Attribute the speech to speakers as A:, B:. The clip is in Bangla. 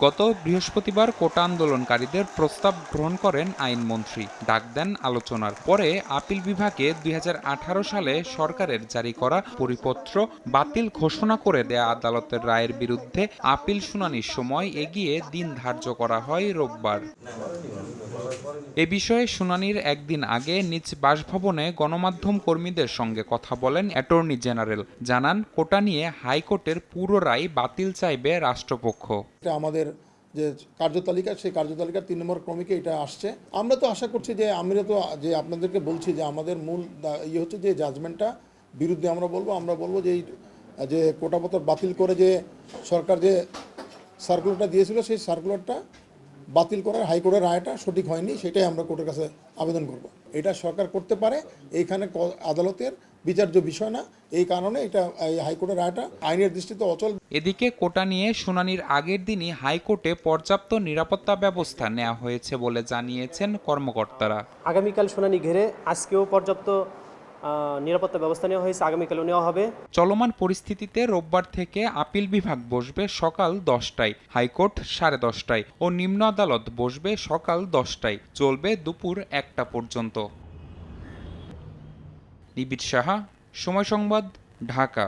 A: গত বৃহস্পতিবার কোটা আন্দোলনকারীদের প্রস্তাব গ্রহণ করেন আইনমন্ত্রী, ডাক দেন আলোচনার। পরে আপিল বিভাগে ২০১৮ সালে সরকারের জারি করা পরিপত্র বাতিল ঘোষণা করে দেয়া আদালতের রায়ের বিরুদ্ধে আপিল শুনানির সময় এগিয়ে দিন ধার্য করা হয় রোববার। এ বিষয়ে শুনানির একদিন আগে নিজ বাসভবনে গণমাধ্যম কর্মীদের সঙ্গে কথা বলেন অ্যাটর্নি জেনারেল। জানান, কোটা নিয়ে হাইকোর্টের পুরো রায় বাতিল চাইবে রাষ্ট্রপক্ষ।
B: এটা আমাদের যে কার্যতালিকা, সেই কার্যতালিকার ৩ নম্বর ক্রমিকে এটা আসছে। আমরা তো আশা করছি যে আমরা তো যে আপনাদেরকে বলছি যে আমাদের মূল ইয়ে হচ্ছে যে জাজমেন্টটা বিরুদ্ধে আমরা বলবো যে এই যে কোটাপত্র বাতিল করে যে সরকার যে সার্কুলারটা দিয়েছিল, সেই সার্কুলারটা বাতিল করার হাইকোর্টের রায়টা সঠিক হয়নি, সেটাই আমরা কোর্টের কাছে আবেদন করব। এটা সরকার করতে পারে, এইখানে আদালতের বিচার্য বিষয় না, এই কারণে এটা এই হাইকোর্টের রায়টা আইনের দৃষ্টিতে অচল।
A: এদিকে কোটা নিয়ে শুনানির আগের দিনই হাইকোর্টে পর্যাপ্ত নিরাপত্তা ব্যবস্থা নেওয়া হয়েছে বলে জানিয়েছেন কর্মকর্তারা।
C: আগামীকাল শুনানি ঘিরে আজকেও পর্যাপ্ত নিরাপত্তা ব্যবস্থা নেওয়া হয়েছে, আগামীকালও নেওয়া হবে।
A: চলমান পরিস্থিতিতে রোববার থেকে আপিল বিভাগ বসবে সকাল 10টায়, হাইকোর্ট 10:30টায় ও নিম্ন আদালত বসবে সকাল 10টায়, চলবে দুপুর 1টা পর্যন্ত। নিবিড় সাহা, সময় সংবাদ, ঢাকা।